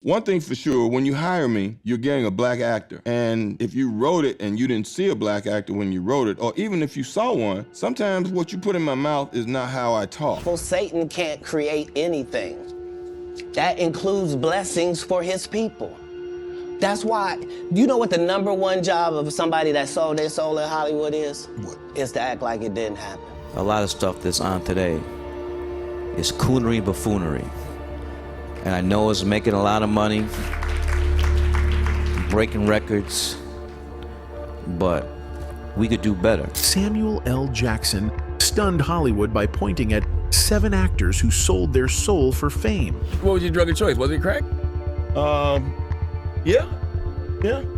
One thing for sure, when you hire me, you're getting a black actor. And if you wrote it and you didn't see a black actor when you wrote it, or even if you saw one, sometimes what you put in my mouth is not how I talk. Well, Satan can't create anything. That includes blessings for his people. That's why, you know what the #1 job of somebody that sold their soul in Hollywood is? What? Is to act like it didn't happen. A lot of stuff that's on today is coonery buffoonery. And I know it's making a lot of money, breaking records, but we could do better. Samuel L. Jackson stunned Hollywood by pointing at 7 actors who sold their soul for fame. What was your drug of choice? Was it crack? Yeah,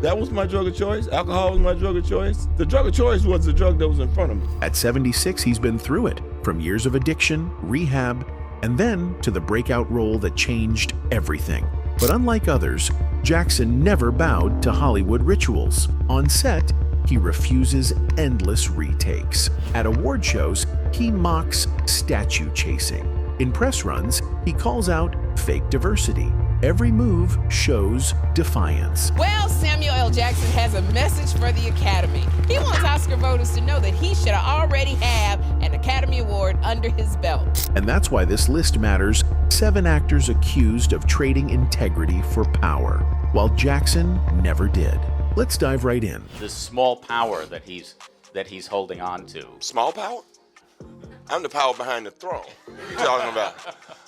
that was my drug of choice. Alcohol was my drug of choice. The drug of choice was the drug that was in front of me. At 76, he's been through it, from years of addiction, rehab, and then to the breakout role that changed everything. But unlike others, Jackson never bowed to Hollywood rituals. On set, he refuses endless retakes. At award shows, he mocks statue chasing. In press runs, he calls out fake diversity. Every move shows defiance. Well, Samuel L. Jackson has a message for the Academy. He wants Oscar voters to know that he should already have an Academy Award under his belt. And that's why this list matters. 7 actors accused of trading integrity for power, while Jackson never did. Let's dive right in. This small power that he's holding on to. Small power? I'm the power behind the throne. What are you talking about?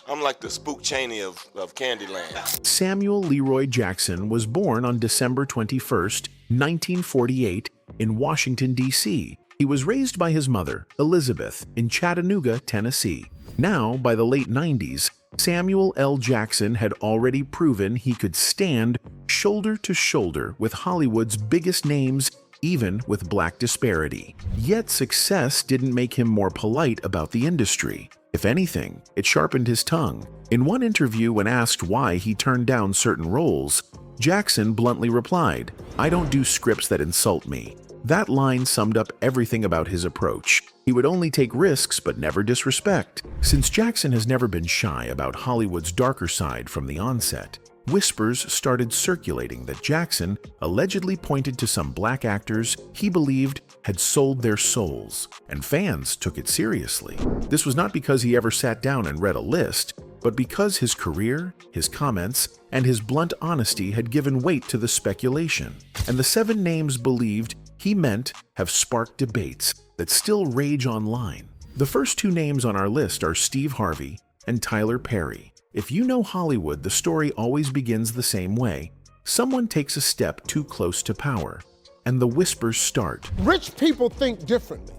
I'm like the Spook Chaney of Candyland. Samuel Leroy Jackson was born on December 21st, 1948, in Washington, D.C. He was raised by his mother, Elizabeth, in Chattanooga, Tennessee. Now, by the late 90s, Samuel L. Jackson had already proven he could stand shoulder to shoulder with Hollywood's biggest names, even with black disparity. Yet success didn't make him more polite about the industry. If anything, it sharpened his tongue. In one interview, when asked why he turned down certain roles, Jackson bluntly replied, "I don't do scripts that insult me." That line summed up everything about his approach. He would only take risks but never disrespect. Since Jackson has never been shy about Hollywood's darker side from the onset, whispers started circulating that Jackson allegedly pointed to some black actors he believed had sold their souls, and fans took it seriously. This was not because he ever sat down and read a list, but because his career, his comments, and his blunt honesty had given weight to the speculation. And the 7 names believed he meant have sparked debates that still rage online. The first 2 names on our list are Steve Harvey and Tyler Perry. If you know Hollywood, the story always begins the same way. Someone takes a step too close to power, and the whispers start. Rich people think differently.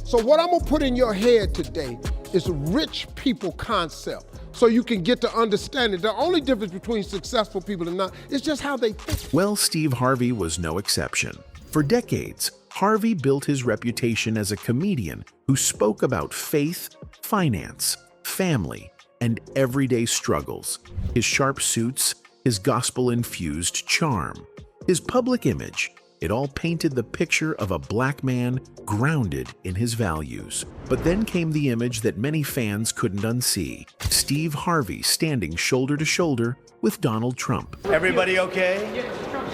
So what I'm gonna put in your head today is a rich people concept, so you can get to understand it. The only difference between successful people and not is just how they think. Well, Steve Harvey was no exception. For decades, Harvey built his reputation as a comedian who spoke about faith, finance, family, and everyday struggles. His sharp suits, his gospel-infused charm, his public image, it all painted the picture of a black man grounded in his values. But then came the image that many fans couldn't unsee: Steve Harvey standing shoulder to shoulder with Donald Trump. Everybody okay?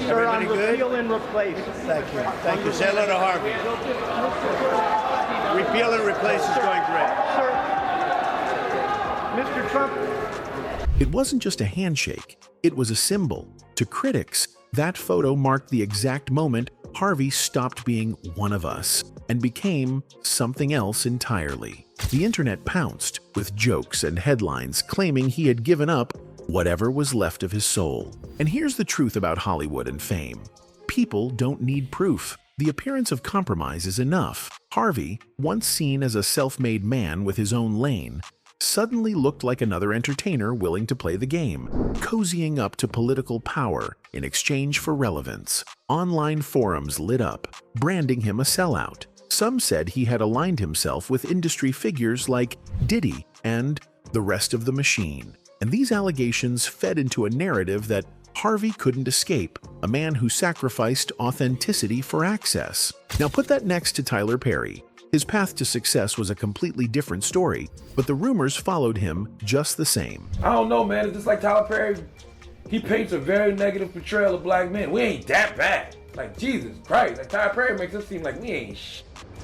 Sir, on repeal and replace. Thank you. Thank you. Say hello to Harvey. Repeal and replace is going great. Sir, Mr. Trump. It wasn't just a handshake, it was a symbol. To critics, that photo marked the exact moment Harvey stopped being one of us and became something else entirely. The internet pounced with jokes and headlines claiming he had given up whatever was left of his soul. And here's the truth about Hollywood and fame. People don't need proof. The appearance of compromise is enough. Harvey, once seen as a self-made man with his own lane, suddenly looked like another entertainer willing to play the game, cozying up to political power in exchange for relevance. Online forums lit up, branding him a sellout. Some said he had aligned himself with industry figures like Diddy and the rest of the machine. And these allegations fed into a narrative that Harvey couldn't escape, a man who sacrificed authenticity for access. Now put that next to Tyler Perry. His path to success was a completely different story, but the rumors followed him just the same. I don't know, man. It's just like Tyler Perry he paints a very negative portrayal of black men. We ain't that bad. Like, Jesus Christ. Like, Tyler Perry makes us seem like we ain't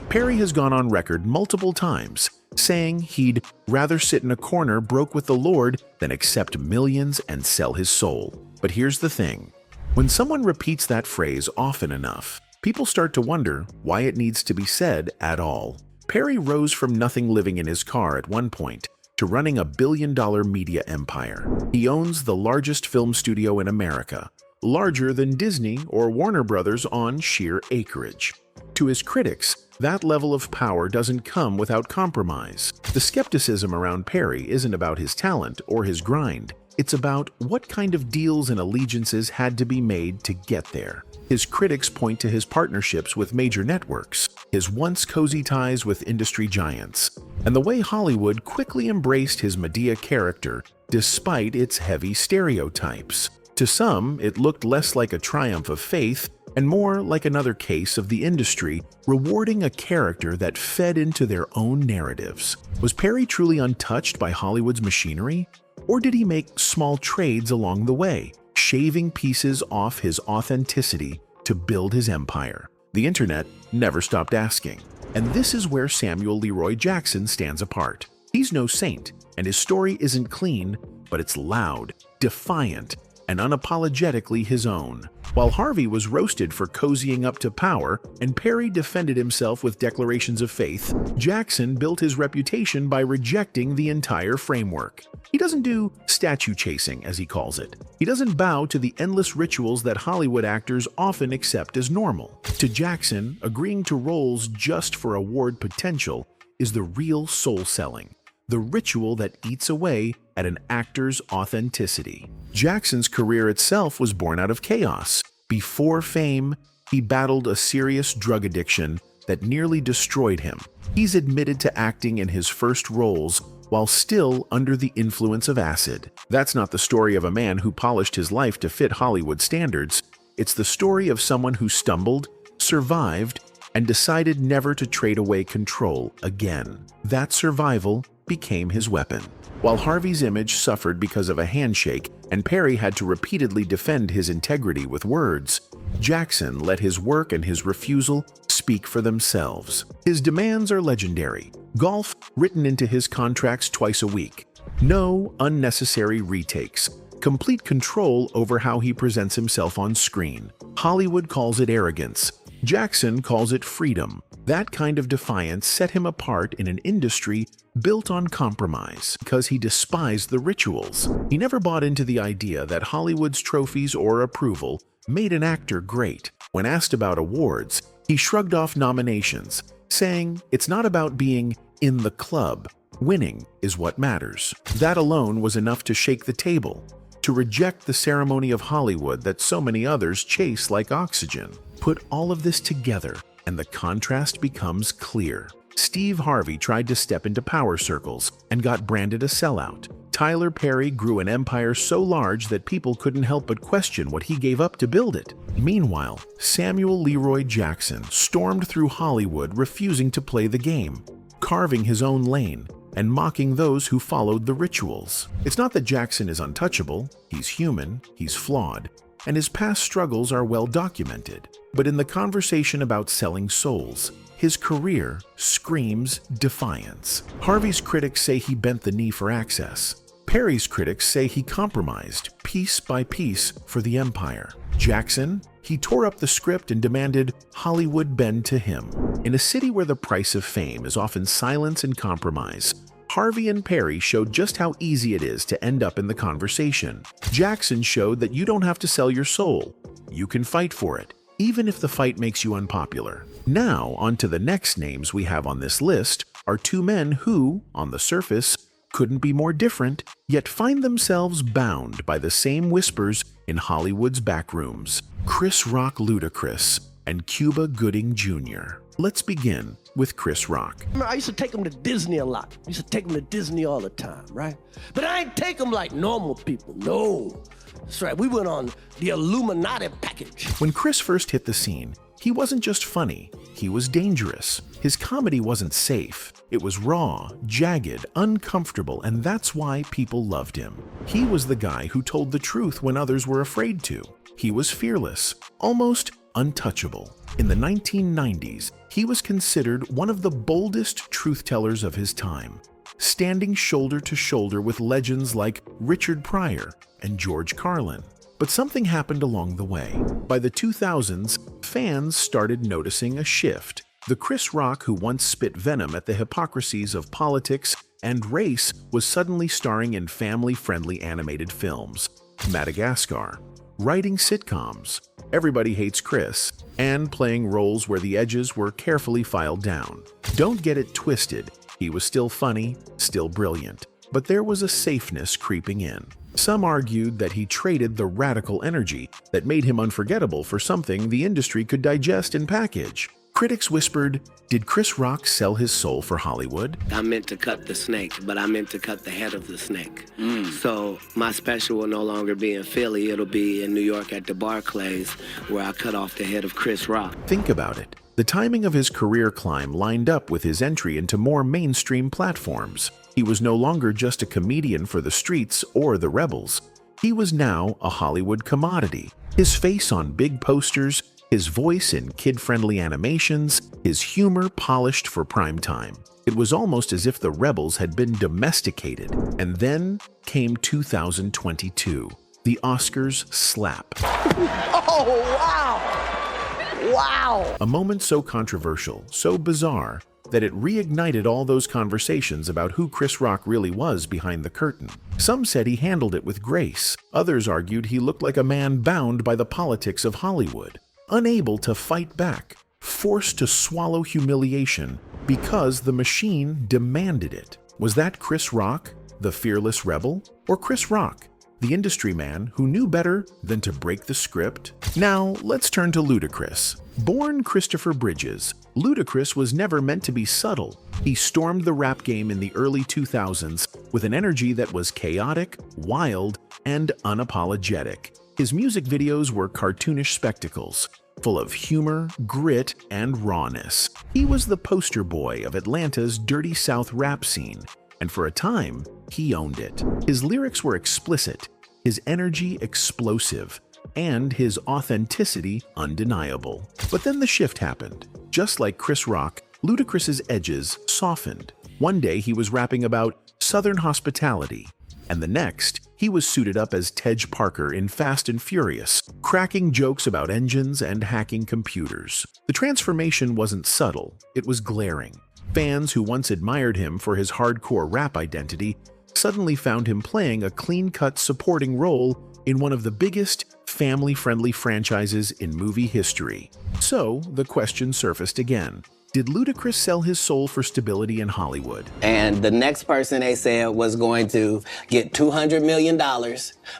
Perry has gone on record multiple times saying he'd rather sit in a corner broke with the Lord than accept millions and sell his soul. But here's the thing. When someone repeats that phrase often enough, people start to wonder why it needs to be said at all. Perry rose from nothing living in his car at one point to running a billion-dollar media empire. He owns the largest film studio in America, larger than Disney or Warner Brothers on sheer acreage. To his critics, that level of power doesn't come without compromise. The skepticism around Perry isn't about his talent or his grind. It's about what kind of deals and allegiances had to be made to get there. His critics point to his partnerships with major networks, his once cozy ties with industry giants, and the way Hollywood quickly embraced his Medea character despite its heavy stereotypes. To some, it looked less like a triumph of faith and more like another case of the industry rewarding a character that fed into their own narratives. Was Perry truly untouched by Hollywood's machinery? Or did he make small trades along the way, shaving pieces off his authenticity to build his empire? The internet never stopped asking. And this is where Samuel Leroy Jackson stands apart. He's no saint, and his story isn't clean, but it's loud, defiant, and unapologetically his own. While Harvey was roasted for cozying up to power and Perry defended himself with declarations of faith, Jackson built his reputation by rejecting the entire framework. He doesn't do statue chasing, as he calls it. He doesn't bow to the endless rituals that Hollywood actors often accept as normal. To Jackson, agreeing to roles just for award potential is the real soul-selling, the ritual that eats away at an actor's authenticity. Jackson's career itself was born out of chaos. Before fame, he battled a serious drug addiction that nearly destroyed him. He's admitted to acting in his first roles while still under the influence of acid. That's not the story of a man who polished his life to fit Hollywood standards. It's the story of someone who stumbled, survived, and decided never to trade away control again. That survival became his weapon. While Harvey's image suffered because of a handshake and Perry had to repeatedly defend his integrity with words, Jackson let his work and his refusal speak for themselves. His demands are legendary. Golf written into his contracts twice a week. No unnecessary retakes. Complete control over how he presents himself on screen. Hollywood calls it arrogance. Jackson calls it freedom. That kind of defiance set him apart in an industry built on compromise because he despised the rituals. He never bought into the idea that Hollywood's trophies or approval made an actor great. When asked about awards, he shrugged off nominations, saying it's not about being in the club. Winning is what matters. That alone was enough to shake the table, to reject the ceremony of Hollywood that so many others chase like oxygen. Put all of this together, and the contrast becomes clear. Steve Harvey tried to step into power circles and got branded a sellout. Tyler Perry grew an empire so large that people couldn't help but question what he gave up to build it. Meanwhile, Samuel Leroy Jackson stormed through Hollywood refusing to play the game, carving his own lane and mocking those who followed the rituals. It's not that Jackson is untouchable. He's human, he's flawed, and his past struggles are well documented. But in the conversation about selling souls, his career screams defiance. Harvey's critics say he bent the knee for access. Perry's critics say he compromised piece by piece for the empire. Jackson, he tore up the script and demanded Hollywood bend to him. In a city where the price of fame is often silence and compromise, Harvey and Perry showed just how easy it is to end up in the conversation. Jackson showed that you don't have to sell your soul. You can fight for it, even if the fight makes you unpopular. Now, on to the next names we have on this list are two men who, on the surface, couldn't be more different, yet find themselves bound by the same whispers in Hollywood's backrooms. Chris Rock Ludacris and Cuba Gooding Jr. Let's begin with Chris Rock. I used to take him to Disney a lot. I used to take him to Disney all the time, right? But I ain't take him like normal people, no. That's right, we went on the Illuminati package. When Chris first hit the scene, he wasn't just funny, he was dangerous. His comedy wasn't safe. It was raw, jagged, uncomfortable, and that's why people loved him. He was the guy who told the truth when others were afraid to. He was fearless, almost untouchable. In the 1990s, he was considered one of the boldest truth-tellers of his time, standing shoulder to shoulder with legends like Richard Pryor and George Carlin. But something happened along the way. By the 2000s, fans started noticing a shift. The Chris Rock who once spit venom at the hypocrisies of politics and race was suddenly starring in family-friendly animated films, Madagascar, writing sitcoms, Everybody Hates Chris, and playing roles where the edges were carefully filed down. Don't get it twisted, he was still funny, still brilliant, but there was a safeness creeping in. Some argued that he traded the radical energy that made him unforgettable for something the industry could digest and package. Critics whispered, did Chris Rock sell his soul for Hollywood? I meant to cut the snake, but I meant to cut the head of the snake. So my special will no longer be in Philly. It'll be in New York at the Barclays, where I cut off the head of Chris Rock. Think about it. The timing of his career climb lined up with his entry into more mainstream platforms. He was no longer just a comedian for the streets or the rebels. He was now a Hollywood commodity. His face on big posters, his voice in kid-friendly animations, his humor polished for prime time. It was almost as if the rebels had been domesticated. And then came 2022, the Oscars slap. Oh, wow! Wow! A moment so controversial, so bizarre, that it reignited all those conversations about who Chris Rock really was behind the curtain. Some said he handled it with grace. Others argued he looked like a man bound by the politics of Hollywood, unable to fight back, forced to swallow humiliation because the machine demanded it. Was that Chris Rock, the fearless rebel? Or Chris Rock, the industry man who knew better than to break the script? Now, let's turn to Ludacris. Born Christopher Bridges, Ludacris was never meant to be subtle. He stormed the rap game in the early 2000s with an energy that was chaotic, wild, and unapologetic. His music videos were cartoonish spectacles, full of humor, grit, and rawness. He was the poster boy of Atlanta's dirty South rap scene, and for a time, he owned it. His lyrics were explicit, his energy explosive, and his authenticity undeniable. But then the shift happened. Just like Chris Rock, Ludacris's edges softened. One day he was rapping about Southern hospitality, and the next, he was suited up as Tej Parker in Fast and Furious, cracking jokes about engines and hacking computers. The transformation wasn't subtle, it was glaring. Fans who once admired him for his hardcore rap identity suddenly found him playing a clean-cut supporting role in one of the biggest family-friendly franchises in movie history. So, the question surfaced again. Did Ludacris sell his soul for stability in Hollywood? And the next person they said was going to get $200 million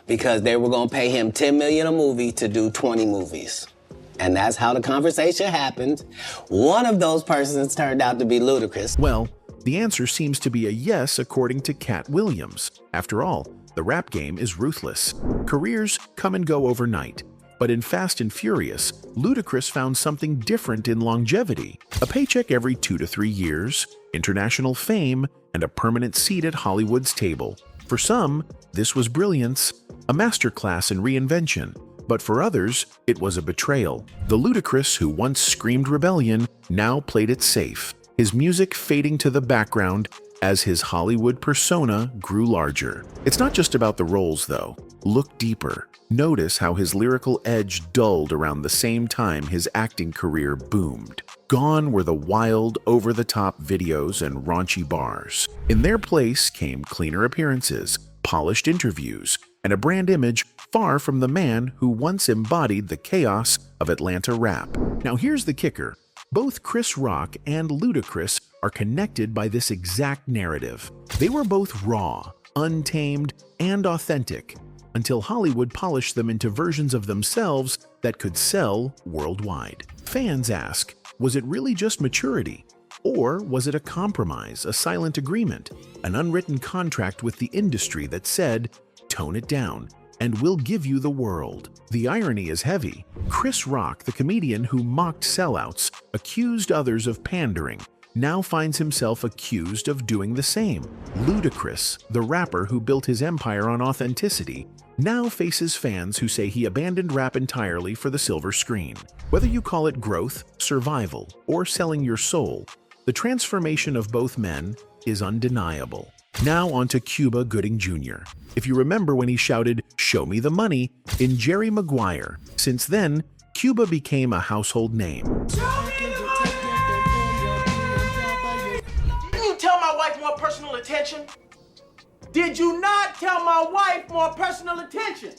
because they were going to pay him $10 million a movie to do 20 movies. And that's how the conversation happened. One of those persons turned out to be Ludacris. Well, the answer seems to be a yes according to Cat Williams. After all, the rap game is ruthless. Careers come and go overnight. But in Fast and Furious, Ludacris found something different in longevity. A paycheck every 2 to 3 years, international fame, and a permanent seat at Hollywood's table. For some, this was brilliance, a masterclass in reinvention. But for others, it was a betrayal. The Ludacris who once screamed rebellion now played it safe, his music fading to the background as his Hollywood persona grew larger. It's not just about the roles, though. Look deeper. Notice how his lyrical edge dulled around the same time his acting career boomed. Gone were the wild, over-the-top videos and raunchy bars. In their place came cleaner appearances, polished interviews, and a brand image far from the man who once embodied the chaos of Atlanta rap. Now here's the kicker. Both Chris Rock and Ludacris are connected by this exact narrative. They were both raw, untamed, and authentic, until Hollywood polished them into versions of themselves that could sell worldwide. Fans ask, was it really just maturity? Or was it a compromise, a silent agreement, an unwritten contract with the industry that said, tone it down, and we'll give you the world? The irony is heavy. Chris Rock, the comedian who mocked sellouts, accused others of pandering, now finds himself accused of doing the same. Ludacris, the rapper who built his empire on authenticity, now faces fans who say he abandoned rap entirely for the silver screen. Whether you call it growth, survival, or selling your soul, the transformation of both men is undeniable. Now on to Cuba Gooding Jr. If you remember when he shouted, "Show me the money," in Jerry Maguire, since then, Cuba became a household name. Didn't you tell my wife more personal attention? Did you not tell my wife more personal attention?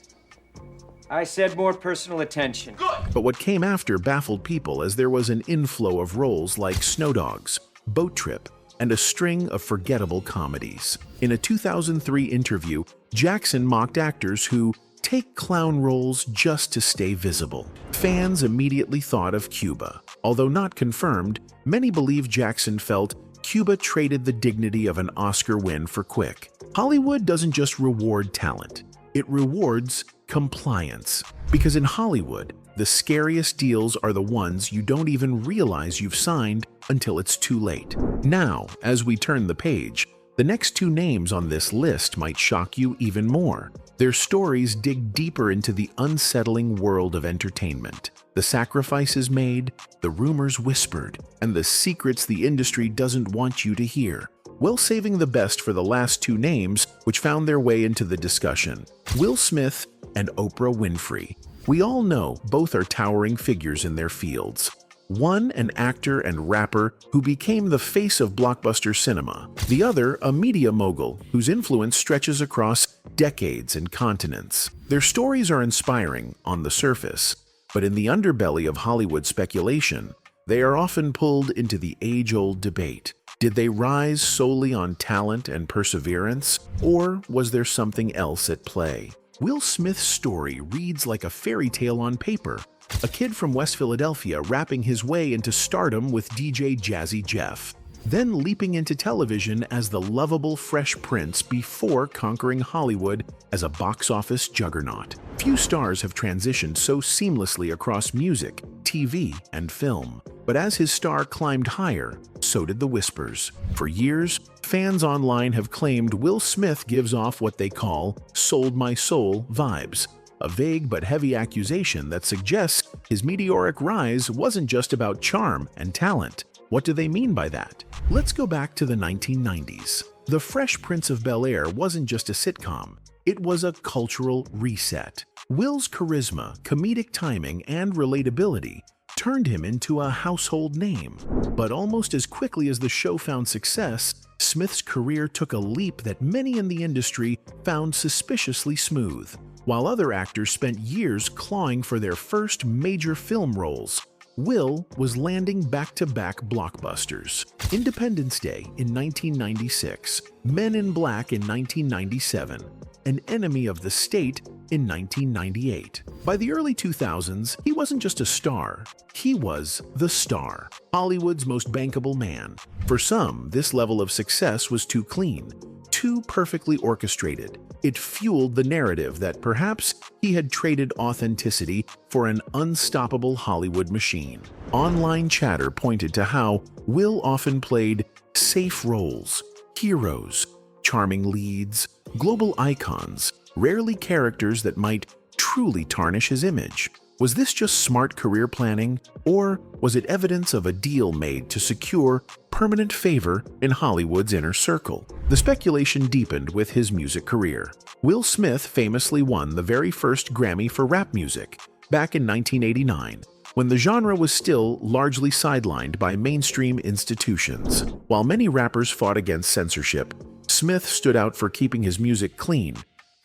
I said more personal attention. Good. But what came after baffled people, as there was an inflow of roles like Snow Dogs, Boat Trip, and a string of forgettable comedies. In a 2003 interview, Jackson mocked actors who take clown roles just to stay visible. Fans immediately thought of Cuba. Although not confirmed, many believe Jackson felt Cuba traded the dignity of an Oscar win for quick. Hollywood doesn't just reward talent, it rewards compliance. Because in Hollywood, the scariest deals are the ones you don't even realize you've signed until it's too late. Now, as we turn the page, the next two names on this list might shock you even more. Their stories dig deeper into the unsettling world of entertainment. The sacrifices made, the rumors whispered, and the secrets the industry doesn't want you to hear. Well, saving the best for the last two names which found their way into the discussion: Will Smith and Oprah Winfrey. We all know both are towering figures in their fields. One, an actor and rapper who became the face of blockbuster cinema. The other, a media mogul whose influence stretches across decades and continents. Their stories are inspiring on the surface, but in the underbelly of Hollywood speculation, they are often pulled into the age-old debate. Did they rise solely on talent and perseverance, or was there something else at play? Will Smith's story reads like a fairy tale on paper. A kid from West Philadelphia rapping his way into stardom with DJ Jazzy Jeff, then leaping into television as the lovable Fresh Prince before conquering Hollywood as a box office juggernaut. Few stars have transitioned so seamlessly across music, TV, and film. But as his star climbed higher, so did the whispers. For years, fans online have claimed Will Smith gives off what they call "sold my soul" vibes. A vague but heavy accusation that suggests his meteoric rise wasn't just about charm and talent. What do they mean by that? Let's go back to the 1990s. The Fresh Prince of Bel-Air wasn't just a sitcom, it was a cultural reset. Will's charisma, comedic timing, and relatability turned him into a household name. But almost as quickly as the show found success, Smith's career took a leap that many in the industry found suspiciously smooth. While other actors spent years clawing for their first major film roles, Will was landing back-to-back blockbusters. Independence Day in 1996, Men in Black in 1997, An Enemy of the State in 1998. By the early 2000s, he wasn't just a star, he was the star, Hollywood's most bankable man. For some, this level of success was too clean, too perfectly orchestrated. It fueled the narrative that perhaps he had traded authenticity for an unstoppable Hollywood machine. Online chatter pointed to how Will often played safe roles, heroes, charming leads, global icons, rarely characters that might truly tarnish his image. Was this just smart career planning, or was it evidence of a deal made to secure permanent favor in Hollywood's inner circle? The speculation deepened with his music career. Will Smith famously won the very first Grammy for rap music back in 1989, when the genre was still largely sidelined by mainstream institutions. While many rappers fought against censorship, Smith stood out for keeping his music clean,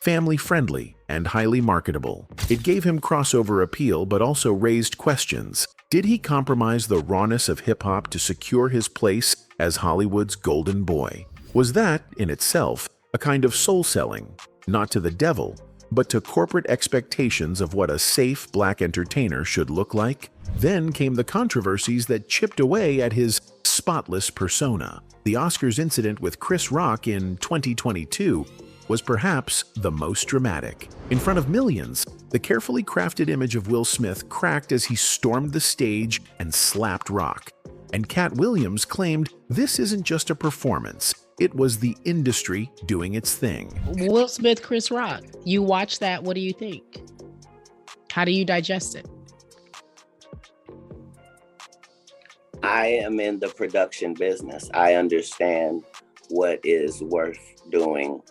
family-friendly, and highly marketable. It gave him crossover appeal but also raised questions. Did he compromise the rawness of hip-hop to secure his place as Hollywood's golden boy? Was that, in itself, a kind of soul-selling, not to the devil, but to corporate expectations of what a safe black entertainer should look like? Then came the controversies that chipped away at his spotless persona. The Oscars incident with Chris Rock in 2022 was perhaps the most dramatic. In front of millions, the carefully crafted image of Will Smith cracked as he stormed the stage and slapped rock. And Cat Williams claimed this isn't just a performance, it was the industry doing its thing. Will Smith, Chris Rock, you watch that, what do you think? How do you digest it? I am in the production business. I understand what is worth doing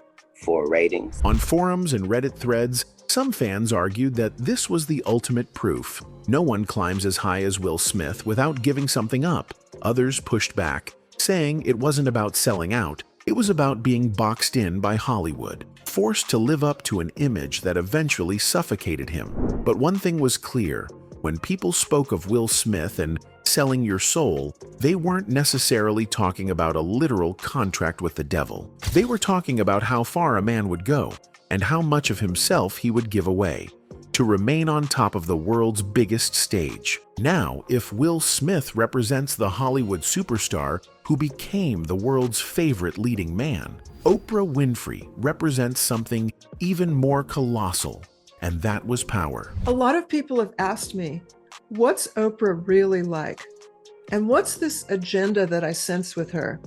for ratings. On forums and Reddit threads, some fans argued that this was the ultimate proof. No one climbs as high as Will Smith without giving something up. Others pushed back, saying it wasn't about selling out, it was about being boxed in by Hollywood, forced to live up to an image that eventually suffocated him. But one thing was clear, when people spoke of Will Smith and selling your soul, they weren't necessarily talking about a literal contract with the devil. They were talking about how far a man would go and how much of himself he would give away to remain on top of the world's biggest stage. Now, if Will Smith represents the Hollywood superstar who became the world's favorite leading man, Oprah Winfrey represents something even more colossal, and that was power. A lot of people have asked me, what's Oprah really like? And what's this agenda that I sense with her?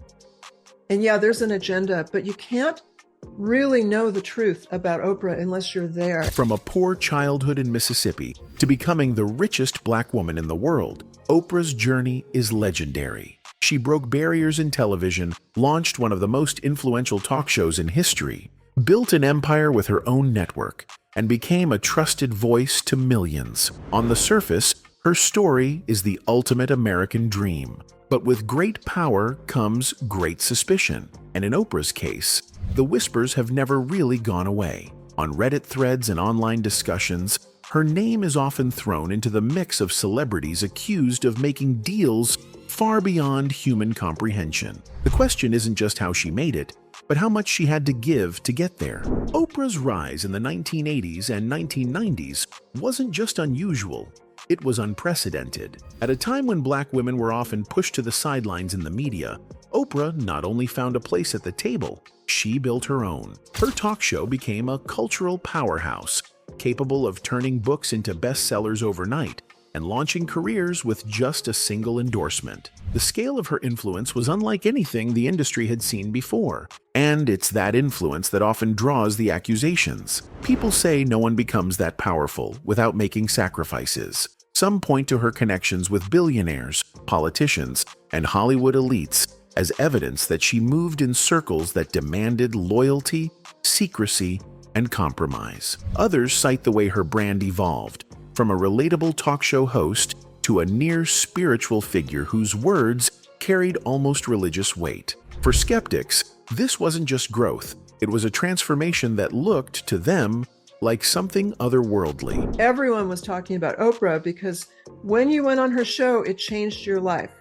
And yeah, there's an agenda, but you can't really know the truth about Oprah unless you're there. From a poor childhood in Mississippi to becoming the richest Black woman in the world, Oprah's journey is legendary. She broke barriers in television, launched one of the most influential talk shows in history, built an empire with her own network, and became a trusted voice to millions. On the surface, her story is the ultimate American dream. But with great power comes great suspicion. And in Oprah's case, the whispers have never really gone away. On Reddit threads and online discussions, her name is often thrown into the mix of celebrities accused of making deals far beyond human comprehension. The question isn't just how she made it, but how much she had to give to get there. Oprah's rise in the 1980s and 1990s wasn't just unusual, it was unprecedented. At a time when Black women were often pushed to the sidelines in the media, Oprah not only found a place at the table, she built her own. Her talk show became a cultural powerhouse, capable of turning books into bestsellers overnight and launching careers with just a single endorsement. The scale of her influence was unlike anything the industry had seen before, and it's that influence that often draws the accusations. People say no one becomes that powerful without making sacrifices. Some point to her connections with billionaires, politicians, and Hollywood elites as evidence that she moved in circles that demanded loyalty, secrecy, and compromise. Others cite the way her brand evolved, from a relatable talk show host to a near-spiritual figure whose words carried almost religious weight. For skeptics, this wasn't just growth, it was a transformation that looked, to them, like something otherworldly. Everyone was talking about Oprah because when you went on her show, it changed your life.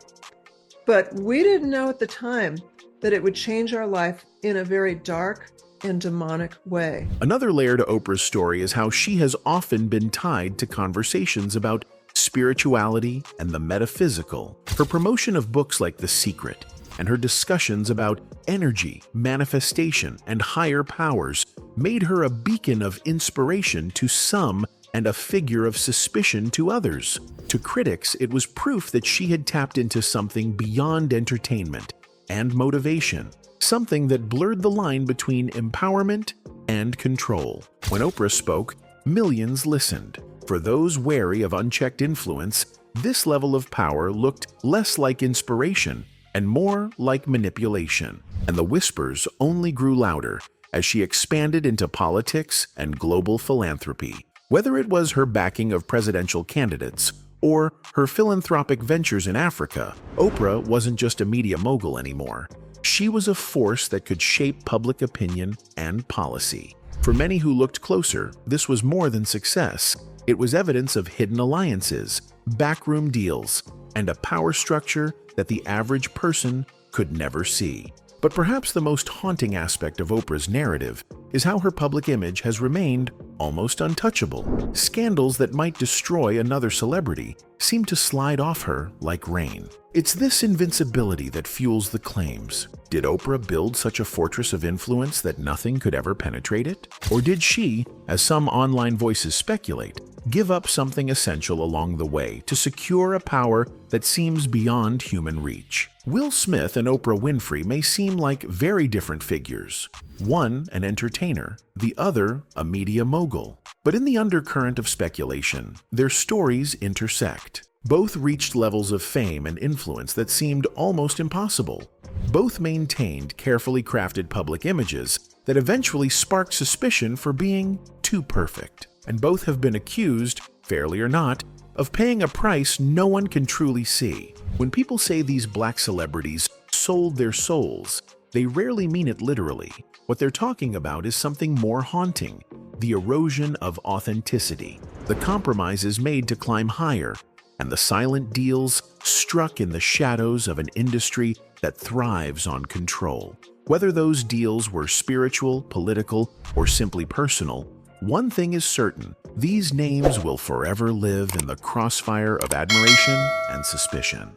But we didn't know at the time that it would change our life in a very dark and demonic way. Another layer to Oprah's story is how she has often been tied to conversations about spirituality and the metaphysical. Her promotion of books like The Secret and her discussions about energy, manifestation, and higher powers made her a beacon of inspiration to some and a figure of suspicion to others. To critics, it was proof that she had tapped into something beyond entertainment and motivation, something that blurred the line between empowerment and control. When Oprah spoke, millions listened. For those wary of unchecked influence, this level of power looked less like inspiration and more like manipulation. And the whispers only grew louder as she expanded into politics and global philanthropy. Whether it was her backing of presidential candidates or her philanthropic ventures in Africa, Oprah wasn't just a media mogul anymore. She was a force that could shape public opinion and policy. For many who looked closer, this was more than success. It was evidence of hidden alliances, backroom deals, and a power structure that the average person could never see. But perhaps the most haunting aspect of Oprah's narrative is how her public image has remained almost untouchable. Scandals that might destroy another celebrity seem to slide off her like rain. It's this invincibility that fuels the claims. Did Oprah build such a fortress of influence that nothing could ever penetrate it? Or did she, as some online voices speculate, give up something essential along the way to secure a power that seems beyond human reach? Will Smith and Oprah Winfrey may seem like very different figures. One an entertainer, the other a media mogul. But in the undercurrent of speculation, their stories intersect. Both reached levels of fame and influence that seemed almost impossible. Both maintained carefully crafted public images that eventually sparked suspicion for being too perfect. And both have been accused, fairly or not, of paying a price no one can truly see. When people say these black celebrities sold their souls, they rarely mean it literally. What they're talking about is something more haunting: the erosion of authenticity, the compromises made to climb higher, and the silent deals struck in the shadows of an industry that thrives on control. Whether those deals were spiritual, political, or simply personal, one thing is certain: these names will forever live in the crossfire of admiration and suspicion.